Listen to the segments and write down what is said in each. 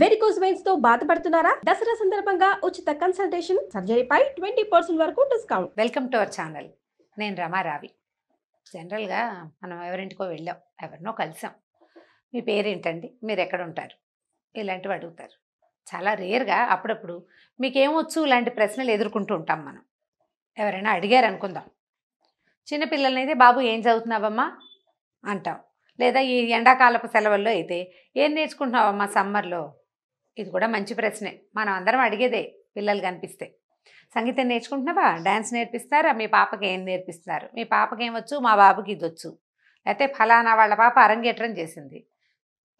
Varicose veins తో బాధపడుతున్నారా? దసరా సందర్భంగా ఉచిత కన్సల్టేషన్, సర్జరీపై 20% వరకు discount. Welcome to our channel. నేను రమారావి. జనరల్గా మనం ఎవరింటికో వెళ్ళాం, ఎవరినో కలిసాం. మీ పేరేంటండి, మీరు ఎక్కడ ఉంటారు, ఇలాంటివి అడుగుతారు. చాలా రేర్గా అప్పుడప్పుడు మీకేమొచ్చు ఇలాంటి ప్రశ్నలు ఎదుర్కొంటూ ఉంటాం మనం. ఎవరైనా అడిగారు అనుకుందాం, చిన్నపిల్లల్ని అయితే బాబు ఏం చదువుతున్నావమ్మా అంటాం. లేదా ఈ ఎండాకాలపు సెలవుల్లో అయితే ఏం నేర్చుకుంటున్నావమ్మా సమ్మర్లో. ఇది కూడా మంచి ప్రశ్నే, మనం అందరం అడిగేదే పిల్లలు కనిపిస్తే. సంగీతం నేర్చుకుంటున్నావా, డ్యాన్స్ నేర్పిస్తారా, మీ పాపకి ఏం నేర్పిస్తున్నారు, మీ పాపకి ఏమొచ్చు, మా బాబుకి ఇది వచ్చు, లేకపోతే ఫలానా వాళ్ళ పాప అరంగేట్రం చేసింది.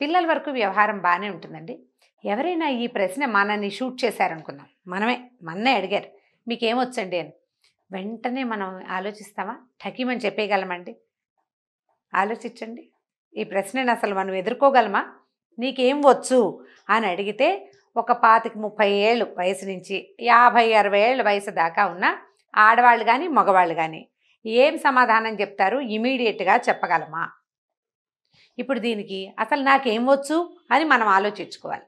పిల్లల వరకు వ్యవహారం బాగానే ఉంటుందండి. ఎవరైనా ఈ ప్రశ్న మనని షూట్ చేశారనుకుందాం, మన్నే అడిగారు మీకేమొచ్చండి అని, వెంటనే మనం ఆలోచిస్తామా, ఠకీమని చెప్పేయగలమండి? ఆలోచించండి, ఈ ప్రశ్నను అసలు మనం ఎదుర్కోగలమా? నీకేం వచ్చు అని అడిగితే ఒక 25-30 ఏళ్ళు వయసు నుంచి 50-60 ఏళ్ళ వయసు దాకా ఉన్న ఆడవాళ్ళు కానీ మగవాళ్ళు కానీ ఏం సమాధానం చెప్తారు? ఇమీడియట్గా చెప్పగలమా? ఇప్పుడు దీనికి అసలు నాకేం వచ్చు అని మనం ఆలోచించుకోవాలి.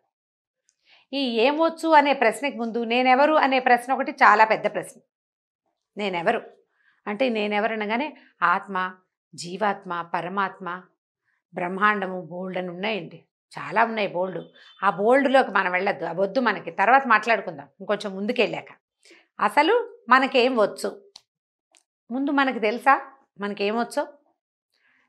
ఈ ఏమొచ్చు అనే ప్రశ్నకి ముందు నేనెవరు అనే ప్రశ్న ఒకటి చాలా పెద్ద ప్రశ్న. నేనెవరు అంటే, నేనెవరు అనగానే ఆత్మ, జీవాత్మ, పరమాత్మ, బ్రహ్మాండము, బోల్డ్ అని ఉన్నాయండి. చాలా ఉన్నాయి బోల్డ్. ఆ బోల్డ్లోకి మనం వెళ్ళొద్దు, ఆ వద్దు మనకి, తర్వాత మాట్లాడుకుందాం ఇంకొంచెం ముందుకెళ్ళాక. అసలు మనకేం వచ్చు ముందు మనకి తెలుసా? మనకేమొచ్చో,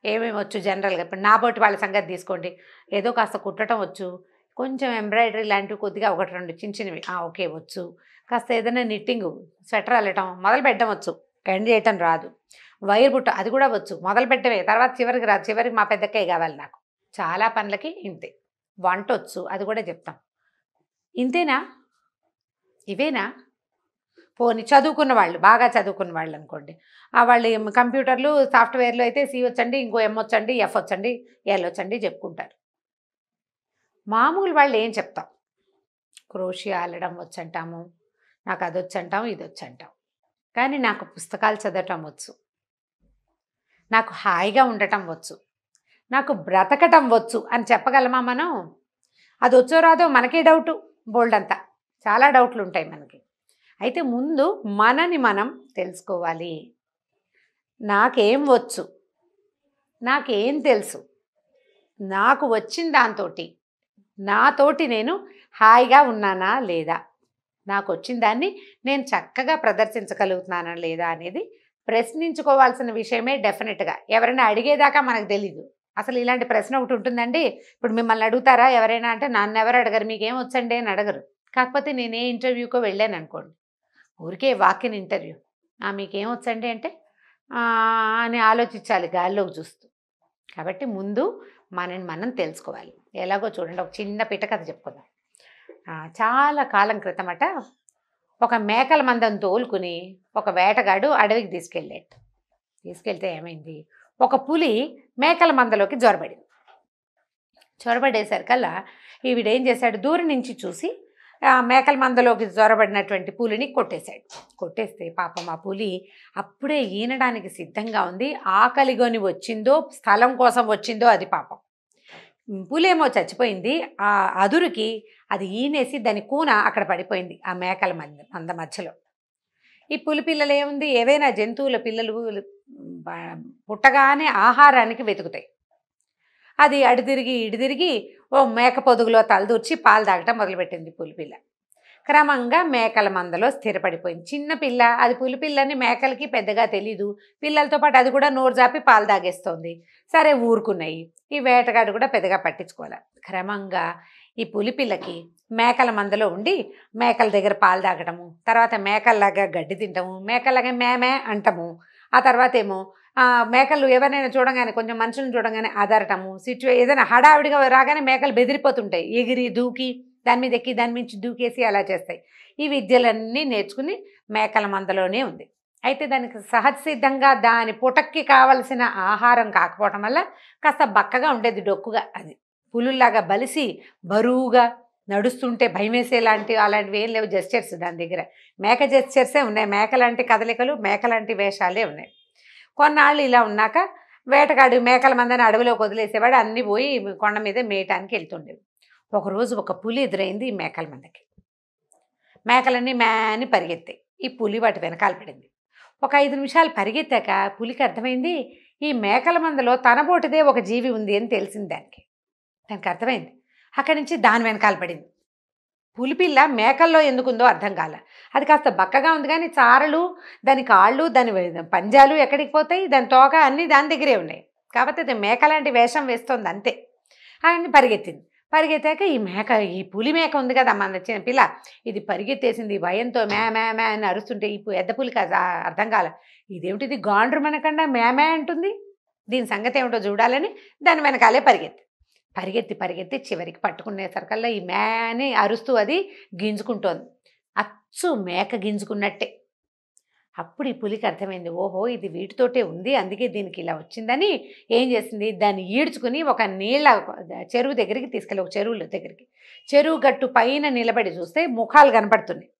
ఏమేమి వచ్చు జనరల్గా. ఇప్పుడు నాబోటి వాళ్ళ సంగతి తీసుకోండి, ఏదో కాస్త కుట్టడం వచ్చు, కొంచెం ఎంబ్రాయిడరీ లాంటివి కొద్దిగా 1-2 చిన్న చిన్నవి ఓకే వచ్చు, కాస్త ఏదైనా నిట్టింగు, స్వెటర్ అల్లటం మొదలు పెట్టడం వచ్చు, ఎండ్ చేయటం రాదు, వైర్ బుట్ట అది కూడా వచ్చు, మొదలు పెట్టవే, తర్వాత చివరికి రాదు, చివరికి మా పెద్దక్కయ్య కావాలి నాకు. చాలా పనులకి ఇంతే. వంట వచ్చు, అది కూడా చెప్తాం. ఇంతేనా? ఇవేనా? పోనీ చదువుకున్న వాళ్ళు, బాగా చదువుకున్న వాళ్ళు అనుకోండి, వాళ్ళు కంప్యూటర్లు సాఫ్ట్వేర్లు అయితే సి వచ్చండి, ఇంకో ఎం వచ్చండి, ఎఫ్ వచ్చండి, ఎల్ వచ్చండి చెప్పుకుంటారు. మామూలు వాళ్ళు ఏం చెప్తాం? క్రోషియా అల్లడం వచ్చంటాము, నాకు అది వచ్చంటాం, ఇది వచ్చంటాం. కానీ నాకు పుస్తకాలు చదవటం వచ్చు, నాకు హాయిగా ఉండటం వచ్చు, నాకు బ్రతకటం వచ్చు అని చెప్పగలమా మనం? అది వచ్చో రాదో మనకే డౌటు, బోల్డ్ అంతా చాలా డౌట్లు ఉంటాయి మనకి. అయితే ముందు మనని మనం తెలుసుకోవాలి. నాకేం వచ్చు, నాకేం తెలుసు, నాకు వచ్చిన దాంతోటి నాతోటి నేను హాయిగా ఉన్నానా లేదా, నాకు వచ్చిన దాన్ని నేను చక్కగా ప్రదర్శించగలుగుతున్నానా లేదా అనేది ప్రశ్నించుకోవాల్సిన విషయమే డెఫినెట్గా. ఎవరైనా అడిగేదాకా మనకు తెలీదు. అసలు ఇలాంటి ప్రశ్న ఒకటి ఉంటుందండి. ఇప్పుడు మిమ్మల్ని అడుగుతారా ఎవరైనా అంటే, నన్ను ఎవరు అడగరు, మీకేం వచ్చండి అని అడగరు. కాకపోతే నేను ఏ ఇంటర్వ్యూకో వెళ్ళాను అనుకోండి, ఊరికే వాకిన్ ఇంటర్వ్యూ, మీకేం వచ్చండి అంటే అని ఆలోచించాలి గాల్లోకి చూస్తూ. కాబట్టి ముందు మనని మనం తెలుసుకోవాలి. ఎలాగో చూడండి, ఒక చిన్న పిటకథ చెప్పుకుందాం. చాలా కాలం క్రితమట ఒక మేకల మందం తోలుకుని ఒక వేటగాడు అడవికి తీసుకెళ్తే ఏమైంది, ఒక పులి మేకల మందలోకి జొరబడింది. చొరబడేసరికల్లా ఈవిడేం చేశాడు, దూరం నుంచి చూసి మేకల మందలోకి జొరబడినటువంటి పులిని కొట్టేస్తే పాపం ఆ పులి అప్పుడే ఈనడానికి సిద్ధంగా ఉంది. ఆకలిగొని వచ్చిందో స్థలం కోసం వచ్చిందో అది పాపం. పులేమో చచ్చిపోయింది. ఆ అదురుకి అది ఈనేసి దాని కూన అక్కడ పడిపోయింది ఆ మేకల మంద మధ్యలో. ఈ పులి పిల్లలు ఏముంది, ఏవైనా జంతువుల పిల్లలు పుట్టగానే ఆహారానికి వెతుకుతాయి. అది అడి తిరిగి ఓ మేక పొదుగులో తలదూర్చి పాలు తాగటం మొదలుపెట్టింది పులిపిల్ల. క్రమంగా మేకల మందలో స్థిరపడిపోయింది. చిన్న పిల్ల, అది పులిపిల్లని మేకలకి పెద్దగా తెలీదు. పిల్లలతో పాటు అది కూడా నోరు జాపి పాలు తాగేస్తోంది. సరే ఊరుకున్నాయి. ఈ వేటగాడు కూడా పెద్దగా పట్టించుకోవాలి. క్రమంగా ఈ పులిపిల్లకి మేకల మందలో ఉండి మేకల దగ్గర పాలు తాగటము, తర్వాత మేకల్లాగా గడ్డి తింటాము, మేకల్లాగా మేమే అంటాము. ఆ తర్వాత ఏమో మేకలు ఎవరైనా చూడగానే, కొంచెం మనుషులను చూడగానే ఆధారటము, ఏదైనా హడావిడిగా రాగానే మేకలు బెదిరిపోతుంటాయి, ఎగిరి దూకి దాని మీద ఎక్కి దాని మించి దూకేసి అలా చేస్తాయి. ఈ విద్యలన్నీ నేర్చుకుని మేకల మందలోనే ఉంది. అయితే దానికి సహజసిద్ధంగా దాని పుటక్కి కావలసిన ఆహారం కాకపోవటం వల్ల కాస్త బక్కగా ఉండేది, డొక్కుగా. అది పులుల్లాగా బలిసి బరువుగా నడుస్తుంటే భయమేసేలాంటి అలాంటివి ఏం లేవు జెస్చర్స్ దాని దగ్గర. మేక జెస్చర్సే ఉన్నాయి, మేకలాంటి కదలికలు, మేకలాంటి వేషాలే ఉన్నాయి. కొన్నాళ్ళు ఇలా ఉన్నాక వేటగాడు మేకల మందని అడవిలోకి వదిలేసేవాడు, అన్నీ పోయి కొండ మీద మేయటానికి వెళ్తుండేవి. ఒకరోజు ఒక పులి ఎదురైంది ఈ మేకల మందకి. మేకలన్నీ అని పరిగెత్తాయి. ఈ పులి వాటి వెనకాల పడింది. ఒక 5 నిమిషాలు పరిగెత్తాక పులికి అర్థమైంది ఈ మేకల మందలో తనబోటిదే ఒక జీవి ఉంది అని తెలిసింది దానికి అర్థమైంది. అక్కడి నుంచి దాని వెనకాల పడింది. పులిపిల్ల మేకల్లో ఎందుకుందో అర్థం కాల. అది కాస్త బక్కగా ఉంది కానీ చారలు, దాని కాళ్ళు, దాని పంజాలు ఎక్కడికి పోతాయి, దాని తోక అన్నీ దాని దగ్గరే ఉన్నాయి. కాకపోతే అది మేక లాంటి వేషం వేస్తోంది అంతే. అని పరిగెత్తింది. పరిగెత్తాక ఈ పులి మేక ఉంది కదా మన చిన్న పిల్ల, ఇది పరిగెత్తేసింది భయంతో మే మే మే అని అరుస్తుంటే ఈ ఎద్ద పులికి అర్థం కాల. ఇదేమిటిది గాండ్రు మనకుండా మే మే అంటుంది, దీని సంగతి ఏమిటో చూడాలని దాని వెనకాలే పరిగెత్తి చివరికి పట్టుకునేసరికల్లా ఈ మే అని అరుస్తూ అది గింజుకుంటోంది. అచ్చు మేక గింజుకున్నట్టే. అప్పుడు ఈ పులికి అర్థమైంది, ఓహో ఇది వీటితోటే ఉంది, అందుకే దీనికి ఇలా వచ్చిందని ఏం చేసింది, దాన్ని ఈడ్చుకుని ఒక నీళ్ళ చెరువు దగ్గరికి తీసుకెళ్ళి, ఒక చెరువు దగ్గరికి, చెరువు గట్టు పైన నిలబడి చూస్తే ముఖాలు కనపడుతున్నాయి.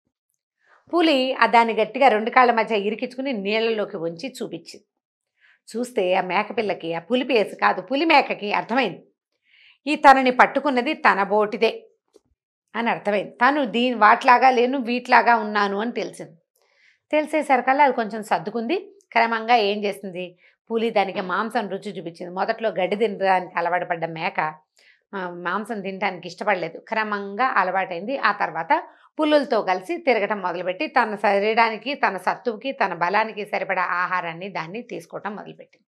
పులి దాన్ని గట్టిగా 2 కాళ్ళ మధ్య ఇరికించుకుని నీళ్ళలోకి వంచి చూపించింది. చూస్తే ఆ మేకపిల్లకి, ఆ పులి మేకకి అర్థమైంది ఈ తనని పట్టుకున్నది తన బోటిదే అని అర్థమైంది. తను వాటిలాగా లేను, వీటిలాగా ఉన్నాను అని తెలిసేసరికల్లా అది కొంచెం సర్దుకుంది. క్రమంగా ఏం చేసింది, పులి దానికి మాంసం రుచి చూపించింది. మొదట్లో గడ్డి తినడానికి అలవాటు పడ్డ మేక మాంసం తినడానికి ఇష్టపడలేదు. క్రమంగా అలవాటైంది. ఆ తర్వాత పులులతో కలిసి తిరగటం మొదలుపెట్టి తన శరీరానికి, తన సత్తువుకి, తన బలానికి సరిపడా ఆహారాన్ని దాన్ని తీసుకోవటం మొదలుపెట్టింది.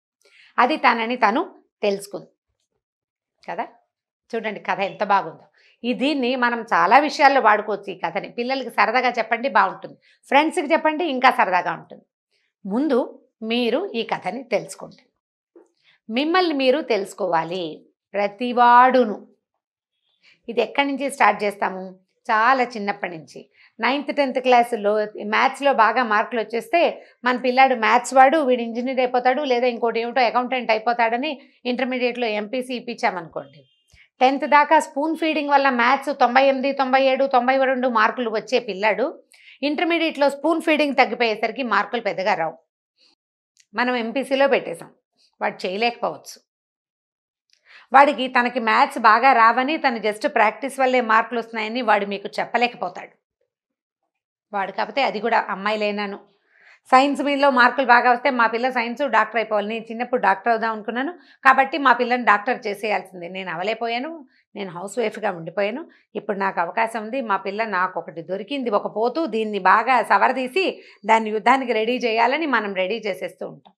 అది తనని తను తెలుసుకుంది కదా. చూడండి కథ ఎంత బాగుందో. దీన్ని మనం చాలా విషయాల్లో వాడుకోవచ్చు. ఈ కథని పిల్లలకి సరదాగా చెప్పండి, బాగుంటుంది. ఫ్రెండ్స్కి చెప్పండి, ఇంకా సరదాగా ఉంటుంది. ముందు మీరు ఈ కథని తెలుసుకోండి. మిమ్మల్ని మీరు తెలుసుకోవాలి ప్రతివాడును. ఇది ఎక్కడి నుంచి స్టార్ట్ చేస్తాము, చాలా చిన్నప్పటి నుంచి. 9th 10th క్లాసులో మ్యాథ్స్లో బాగా మార్కులు వచ్చేస్తే మన పిల్లాడు మ్యాథ్స్ వాడు, వీడు ఇంజనీర్ అయిపోతాడు, లేదా ఇంకోటి ఏమిటో అకౌంటెంట్ అయిపోతాడని ఇంటర్మీడియట్లో ఎంపీసీ ఇప్పించామనుకోండి. 10th దాకా స్పూన్ ఫీడింగ్ వల్ల మ్యాథ్స్ 98, 97, 92 మార్కులు వచ్చే పిల్లాడు ఇంటర్మీడియట్లో స్పూన్ ఫీడింగ్ తగ్గిపోయేసరికి మార్కులు పెద్దగా రావు. మనం ఎంపీసీలో పెట్టేశాం, వాడు చేయలేకపోవచ్చు. వాడికి తనకి మ్యాథ్స్ బాగా రావని, తను జస్ట్ ప్రాక్టీస్ వల్లే మార్కులు వస్తున్నాయని వాడు మీకు చెప్పలేకపోతాడు. వాడు కాకపోతే అది కూడా అమ్మాయిలేనాను సైన్స్ మీలో మార్కులు బాగా వస్తే మా పిల్ల సైన్స్ డాక్టర్ అయిపోవాలి. నేను చిన్నప్పుడు డాక్టర్ అవుదాం అనుకున్నాను, కాబట్టి మా పిల్లని డాక్టర్ చేసేయాల్సిందే. నేను అవలేకపోయాను, నేను హౌస్ వైఫ్గా ఉండిపోయాను. ఇప్పుడు నాకు అవకాశం ఉంది, మా పిల్ల నాకు ఒకటి దొరికింది, ఒక పోతూ, దీన్ని బాగా సవరదీసి దాన్ని యుద్ధానికి రెడీ చేయాలని మనం రెడీ చేసేస్తూ ఉంటాం.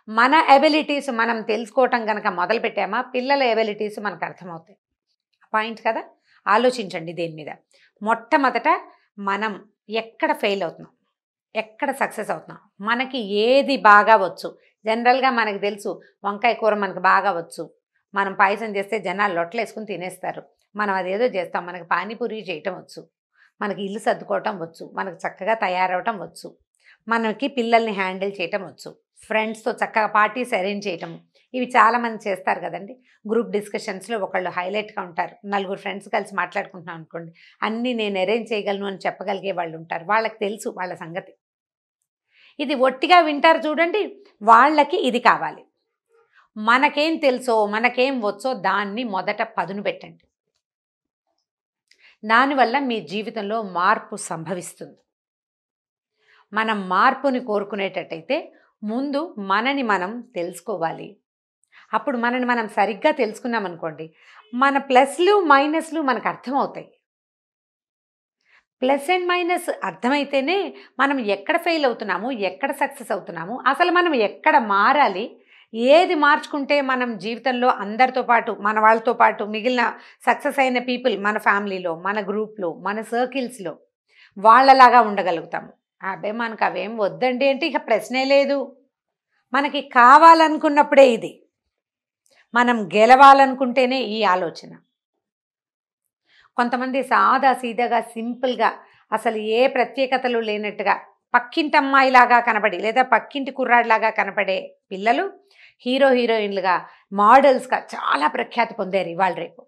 మన ఎబిలిటీస్ మనం తెలుసుకోవటం కనుక మొదలుపెట్టామా, పిల్లల ఎబిలిటీస్ మనకు అర్థమవుతాయి. పాయింట్ కదా. ఆలోచించండి దీని మీద. మొట్టమొదట మనం ఎక్కడ ఫెయిల్ అవుతున్నాం, ఎక్కడ సక్సెస్ అవుతున్నాం, మనకి ఏది బాగా వచ్చు. జనరల్గా మనకు తెలుసు వంకాయ కూర మనకు బాగా వచ్చు, మనం పాయసం చేస్తే జనాలు లొట్టలేసుకుని తినేస్తారు. మనం అదేదో చేస్తాం. మనకి పానీపూరి చేయటం వచ్చు, మనకి ఇల్లు సర్దుకోవటం వచ్చు, మనకు చక్కగా తయారవటం వచ్చు, మనకి పిల్లల్ని హ్యాండిల్ చేయటం వచ్చు, ఫ్రెండ్స్తో చక్కగా పార్టీస్ అరేంజ్ చేయటం, ఇవి చాలామంది చేస్తారు కదండి. గ్రూప్ డిస్కషన్స్లో ఒకళ్ళు హైలైట్గా ఉంటారు. 4 ఫ్రెండ్స్ కలిసి మాట్లాడుకుంటున్నాం అనుకోండి, అన్నీ నేను అరేంజ్ చేయగలను అని చెప్పగలిగే వాళ్ళు ఉంటారు. వాళ్ళకి తెలుసు వాళ్ళ సంగతి. ఇది ఒట్టిగా వింటారు చూడండి, వాళ్ళకి ఇది కావాలి. మనకేం తెలుసో, మనకేం వచ్చో దాన్ని మొదట పదును పెట్టండి. దానివల్ల మీ జీవితంలో మార్పు సంభవిస్తుంది. మనం మార్పుని కోరుకునేటట్టయితే ముందు మనని మనం తెలుసుకోవాలి. అప్పుడు మనని మనం సరిగ్గా తెలుసుకున్నాం అనుకోండి, మన ప్లస్లు మైనస్లు మనకు అర్థమవుతాయి. ప్లస్ అండ్ మైనస్ అర్థమైతేనే మనం ఎక్కడ ఫెయిల్ అవుతున్నాము, ఎక్కడ సక్సెస్ అవుతున్నాము, అసలు మనం ఎక్కడ మారాలి, ఏది మార్చుకుంటే మనం జీవితంలో అందరితో పాటు, మన వాళ్ళతో పాటు మిగిలిన సక్సెస్ అయిన పీపుల్, మన ఫ్యామిలీలో, మన గ్రూప్లో, మన సర్కిల్స్లో వాళ్ళలాగా ఉండగలుగుతాము. అబ్బే మనకు అవేం వద్దండి అంటే ఇక ప్రశ్నే లేదు. మనకి కావాలనుకున్నప్పుడే ఇది, మనం గెలవాలనుకుంటేనే ఈ ఆలోచన. కొంతమంది సాదా సీదాగా సింపుల్గా అసలు ఏ ప్రత్యేకతలు లేనట్టుగా పక్కింటి అమ్మాయిలాగా కనపడి, లేదా పక్కింటి కుర్రాడిలాగా కనపడే పిల్లలు హీరోయిన్లుగా, మోడల్స్గా చాలా ప్రఖ్యాతి పొందారు ఇవాళ రేపు.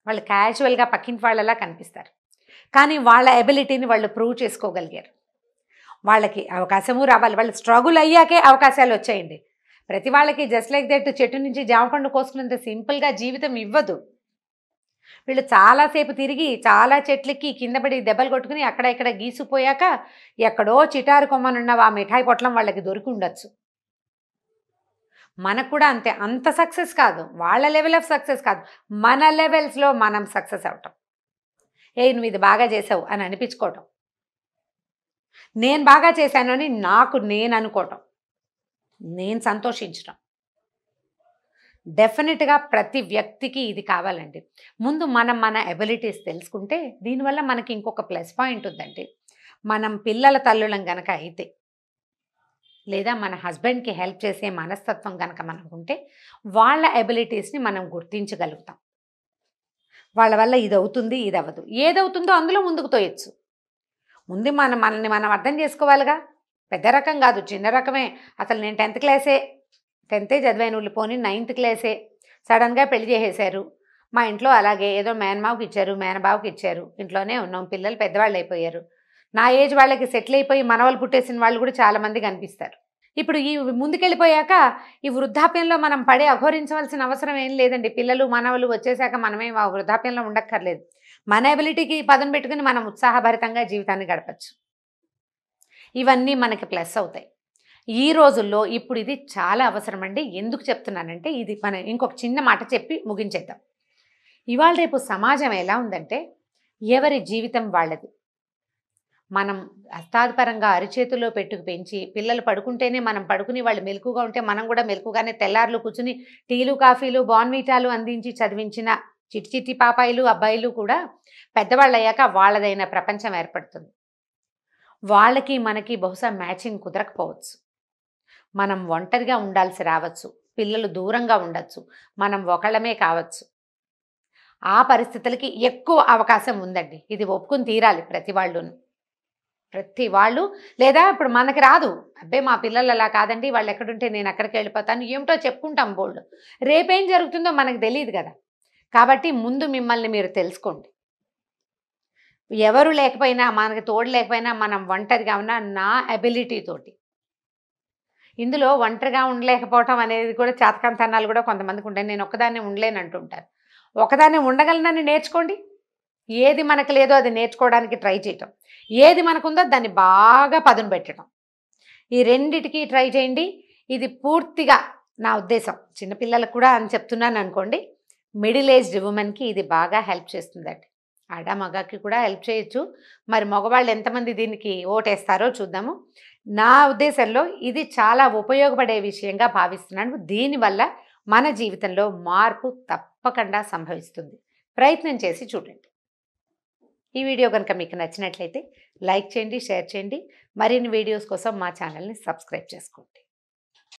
వాళ్ళు క్యాజువల్గా పక్కింటి వాళ్ళలా కనిపిస్తారు, కానీ వాళ్ళ ఎబిలిటీని వాళ్ళు ప్రూవ్ చేసుకోగలిగారు. వాళ్ళకి అవకాశము రావాలి. వాళ్ళు స్ట్రగుల్ అయ్యాకే అవకాశాలు వచ్చాయండి. ప్రతి వాళ్ళకి జస్ట్ లైక్ దట్ చెట్టు నుంచి జామపండు కోసుకున్నంత సింపుల్గా జీవితం ఇవ్వదు. వీళ్ళు చాలాసేపు తిరిగి చాలా చెట్లకి కింద పడి దెబ్బలు కొట్టుకుని అక్కడ ఇక్కడ గీసిపోయాక ఎక్కడో చిటారు కొమ్మనున్న ఆ మిఠాయి పొట్లం వాళ్ళకి దొరికి ఉండొచ్చు. మనకు కూడా అంతే, అంత సక్సెస్ కాదు, వాళ్ళ లెవెల్ ఆఫ్ సక్సెస్ కాదు, మన లెవెల్స్లో మనం సక్సెస్ అవటం. నువ్వు ఇది బాగా చేసావు అని అనిపించుకోవటం, నేను బాగా చేశాను అని నాకు నేను అనుకోవటం, నేను సంతోషించడం. డెఫినెట్గా ప్రతి వ్యక్తికి ఇది కావాలండి. ముందు మనం మన ఎబిలిటీస్ తెలుసుకుంటే దీనివల్ల మనకి ఇంకొక ప్లస్ పాయింట్ ఉందండి. మనం పిల్లల తల్లులం గనక అయితే, లేదా మన హస్బెండ్కి హెల్ప్ చేసే మనస్తత్వం కనుక మనకు ఉంటే వాళ్ళ ఎబిలిటీస్ని మనం గుర్తించగలుగుతాం. వాళ్ళ వల్ల ఇది అవుతుంది, ఇది అవ్వదు, ఏదవుతుందో అందులో ముందుకు తోయచ్చు. ముందు మనల్ని మనం అర్థం చేసుకోవాలిగా. పెద్ద రకం కాదు, చిన్న రకమే. అసలు నేను 10th క్లాసే, 10th చదివాను, పోనీ 9th క్లాసే, సడన్గా పెళ్లి చేసేశారు. మా ఇంట్లో అలాగే ఏదో మేనమావకి ఇచ్చారు, మేనబావకి ఇచ్చారు, ఇంట్లోనే ఉన్నాం, పిల్లలు పెద్దవాళ్ళు అయిపోయారు. నా ఏజ్ వాళ్ళకి సెటిల్ అయిపోయి మనవలు పుట్టేసిన వాళ్ళు కూడా చాలామంది కనిపిస్తారు. ఇప్పుడు ఈ ముందుకెళ్ళిపోయాక ఈ వృద్ధాప్యంలో మనం పడే అఘోరించవలసిన అవసరం ఏం లేదండి. పిల్లలు మనవలు వచ్చేసాక మనమేం ఆ వృద్ధాప్యంలో ఉండక్కర్లేదు. మన ఎబిలిటీకి పదం పెట్టుకుని మనం ఉత్సాహభరితంగా జీవితాన్ని గడపచ్చు. ఇవన్నీ మనకి ప్లస్ అవుతాయి. ఈ రోజుల్లో ఇప్పుడు ఇది చాలా అవసరం అండి. ఎందుకు చెప్తున్నానంటే, ఇది మనం ఇంకొక చిన్న మాట చెప్పి ముగించేద్దాం. ఇవాళ రేపు సమాజం ఎలా ఉందంటే, ఎవరి జీవితం వాళ్ళది. మనం హస్తాధిపరంగా అరిచేతుల్లో పెట్టుకు పెంచి పిల్లలు పడుకుంటేనే మనం పడుకుని వాళ్ళు మెలకుగా ఉంటే మనం కూడా మెలకుగానే తెల్లార్లు కూర్చుని టీలు కాఫీలు బాన్వీటాలు అందించి చదివించిన చిట్టి చిట్టి పాపాయిలు అబ్బాయిలు కూడా పెద్దవాళ్ళు అయ్యాక వాళ్ళదైన ప్రపంచం ఏర్పడుతుంది. వాళ్ళకి మనకి బహుశా మ్యాచింగ్ కుదరకపోవచ్చు. మనం ఒంటరిగా ఉండాల్సి రావచ్చు, పిల్లలు దూరంగా ఉండొచ్చు, మనం ఒకళ్ళమే కావచ్చు. ఆ పరిస్థితులకి ఎక్కువ అవకాశం ఉందండి. ఇది ఒప్పుకుని తీరాలి ప్రతి వాళ్ళు. లేదా ఇప్పుడు మనకి రాదు, అబ్బే మా పిల్లలు అలా కాదండి, వాళ్ళు ఎక్కడుంటే నేను అక్కడికి వెళ్ళిపోతాను, ఏమిటో చెప్పుకుంటాం బోల్డ్. రేపేం జరుగుతుందో మనకు తెలియదు కదా. కాబట్టి ముందు మిమ్మల్ని మీరు తెలుసుకోండి. ఎవరు లేకపోయినా, మనకి తోడు లేకపోయినా, మనం ఒంటరిగా ఉన్నా నా ఎబిలిటీ తోటి. ఇందులో ఒంటరిగా ఉండలేకపోవటం అనేది కూడా చేతకంతనాలు కూడా కొంతమందికి ఉంటాయి. నేను ఒక్కదాన్ని ఉండలేను అంటుంటారు. ఒకదాన్ని ఉండగలనని నేర్చుకోండి. ఏది మనకు లేదో అది నేర్చుకోవడానికి ట్రై చేయటం, ఏది మనకుందో దాన్ని బాగా పదును పెట్టడం, ఈ రెండిటికి ట్రై చేయండి. ఇది పూర్తిగా నా ఉద్దేశం, చిన్నపిల్లలకు కూడా అని చెప్తున్నాను అనుకోండి. మిడిల్ ఏజ్డ్ ఉమెన్కి ఇది బాగా హెల్ప్ చేస్తుందండి. ఆడ మగకి కూడా హెల్ప్ చేయొచ్చు. మరి మగవాళ్ళు ఎంతమంది దీనికి ఓటేస్తారో చూద్దాము. నా ఉద్దేశంలో ఇది చాలా ఉపయోగపడే విషయంగా భావిస్తున్నాను. దీనివల్ల మన జీవితంలో మార్పు తప్పకుండా సంభవిస్తుంది. ప్రయత్నం చేసి చూడండి. ఈ వీడియో కనుక మీకు నచ్చినట్లయితే లైక్ చేయండి, షేర్ చేయండి. మరిన్ని వీడియోస్ కోసం మా ఛానల్ని సబ్స్క్రైబ్ చేసుకోండి.